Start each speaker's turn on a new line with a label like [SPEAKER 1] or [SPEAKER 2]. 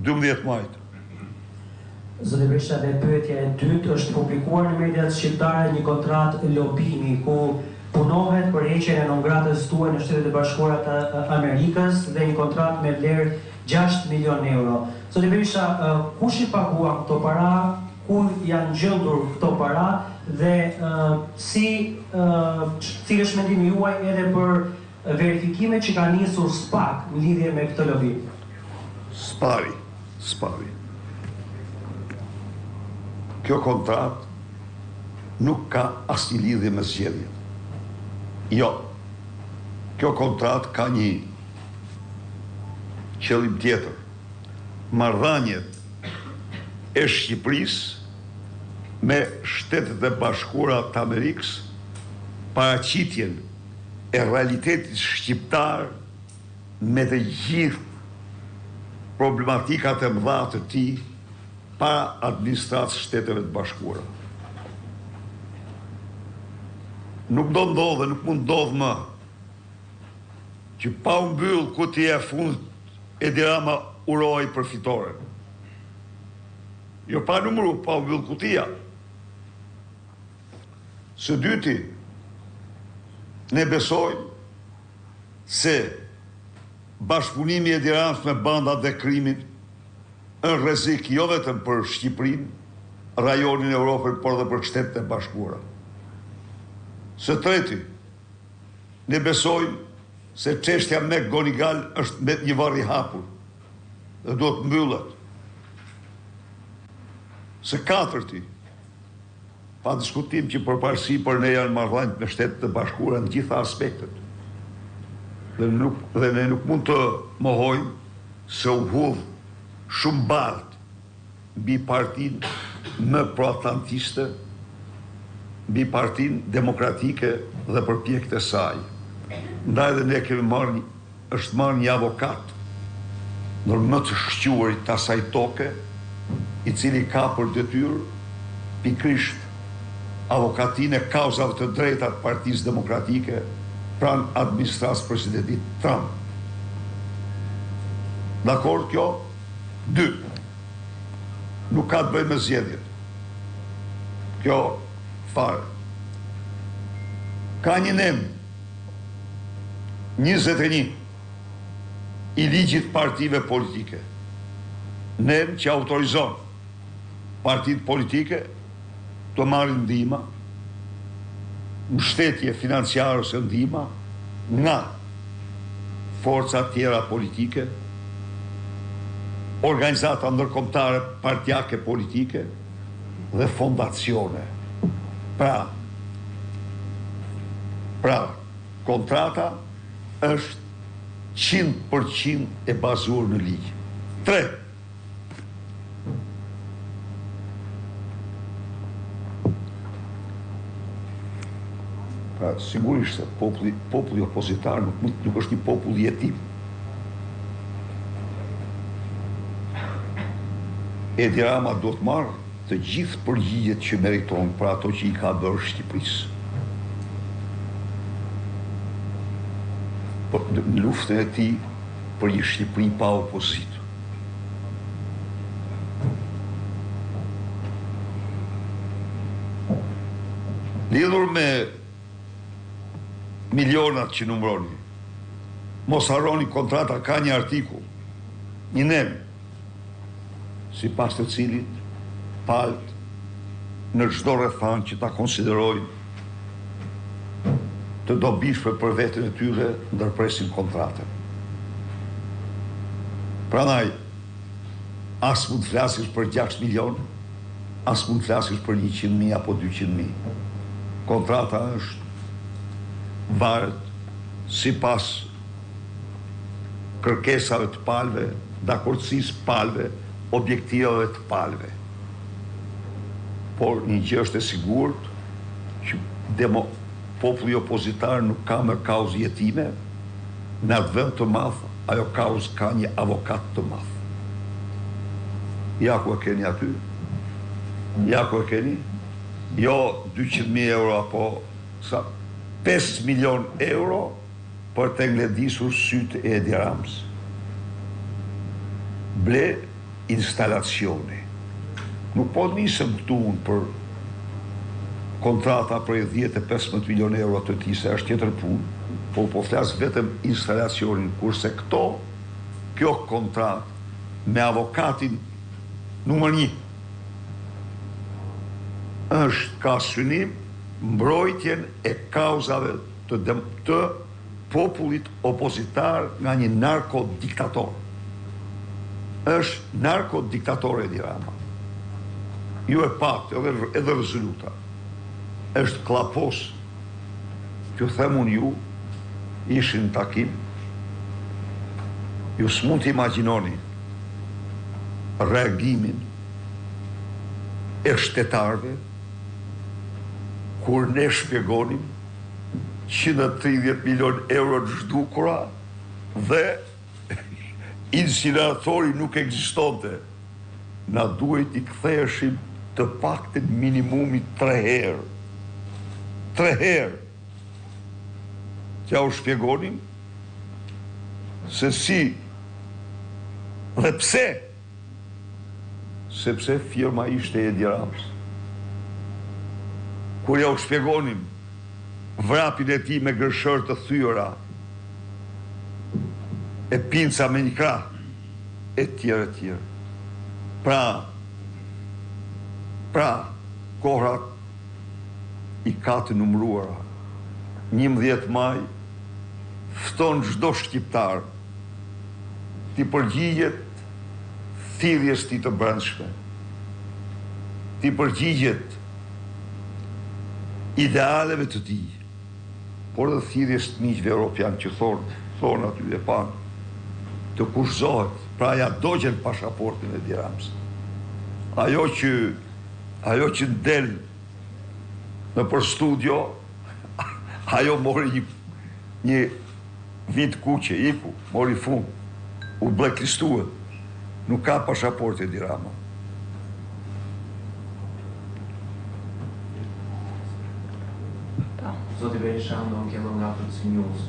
[SPEAKER 1] 12 majt.
[SPEAKER 2] Zoti Berisha, dhe pyetja e dytë, është publikuar në mediat shqiptare një kontratë lobimi ku punohet për heqjen e non-gratës tuaj në Shtetet e Bashkuara të Amerikës dhe një kontratë me vlerë 6 milion euro. Zoti Berisha, kush i paguan këto para, ku janë gjendur këto para dhe cili është mendimi juaj edhe për verifikimet që ka nisur SPAK në lidhje me këtë lobim?
[SPEAKER 1] Spari. Kjo kontrat nuk ka asnjë lidhje me zgjedhjen. Jo. Kjo kontrat ka një qëllim tjetër. Marrëdhëniet e Shqipërisë me Shtetet e Bashkuara të Amerikës, paraqitjen e realitetit shqiptar me të gjithë problematikat e mëdha të tij para administratës Shteteve të Bashkuara. Nuk do ndodhe, nuk mund ndodhë më që pa u mbyll kutia e fundit Edi Rama uroi për fitoren. Jo pa numëru, pa u mbyll kutia. Së dyti, ne besojmë se bashkëpunimi i Edi Ramës me bandat dhe krimin është rrezik jo vetëm për Shqipërinë, rajonin e Europës, por edhe për Shtetet e Bashkuara. Së treti, ne besojmë se çështja me Gonigal është me një varr i hapur dhe duhet mbyllet. Së katërti, pa diskutim që përparësi për ne janë marrëdhëniet me Shtetet e Bashkuara në gjitha aspektet. Dhe ne nuk mund të mohojmë se u hudh shumë bardh mbi partinë më proatlantiste, mbi partinë demokratike dhe përpjekjet e saj. Ndaj dhe ne kemi marrë një avokat ndër më të shquarit të asaj toke, i cili ka për detyrë pikrisht avokatinë e kauzave të drejta të Partisë Demokratike pranë administratës presidentit Trump. Dakor kjo? 2. Nuk ka të bëjë me zgjedhjet. Kjo fare. Ka një nem 21 i ligjit partive politike. Nem që autorizon partitë politike të marrin ndihmë, mbështetje financiare ose ndihmë nga forca tjera politike, organizata ndërkombëtare partijake politike dhe fondacione. Pra, kontrata është 100% e bazuar në ligj. 3. Pra, sigurisht se populli opozitar nuk është një popull jetim. Edi Rama do të marrë të gjithë përgjigjet që meriton për ato që i ka bërë Shqipërisë. Në luftën e tij për një Shqipëri pa opozitë. Lidhur me milionat që numëroni, mos harroni kontrata ka një artikull, një nem, sipas të cilit palët në çdo rrethant që ta konsiderojnë të dobishme për veten e tyre ndërpresin kontratën. Prandaj, as mund të flasësh për 6 milion, as mund të flasësh për 100.000 apo 200.000. Kontrata është varet sipas kërkesave të palëve, dakordësisë palëve, objektivave të palëve. Por një gjë është e sigurt që populli opozitar nuk ka më kauzë jetime, në atë vend të madh, ajo kauzë ka një avokat të madh. Ja ku e keni aty. Ja ku e keni. Jo 200.000 euro apo 5 milion euro për të ngledisur sytë e Edi Ramës. Ble instalacioni. Nuk po nisëm këtu unë për kontrata për 10-15 milion euro të ti, se është tjetër punë, po flasë vetëm instalacionin, kurse kjo kontratë me avokatin numër 1 është ka synim mbrojtjen e kauzave të popullit opozitar nga një narkodiktator. Është narkodiktator Edi Rama. Ju e pat, edhe rezoluta. Është klapos, që themun ju, ishin takim, ju s'mund të imaginoni reagimin e shtetarve kur ne shpjegonim 130 milion euro të zhdukura dhe incineratori nuk ekzistonte. Na duhet i ktheheshim të paktën minimumi 3 herë. 3 herë. Që u shpjegonim se si dhe pse. Sepse firma ishte Edi Ramës. Kur ja u shpjegonim vrapin e ti me gërshër të thyra, e pinca me një krah, e tjere tjere. Pra, kohrat i ka të numruara. 11 maj fton çdo shqiptar t'i përgjigjet thirrjes ti të brendshme, t'i përgjigjet idealeve të ti, por dhe thirrjes të miqve europian që thonë aty e pan, të kushtohet, pra ja dogjen pasaportin e Edi Ramës. Ajo që ndel në për studio, ajo mori një vit kuqe, iku, mori fund, u blacklistuet, nuk ka pasaport Edi Rama.
[SPEAKER 3] Zoti Berisha, ndonë kemë nga Fëtës News.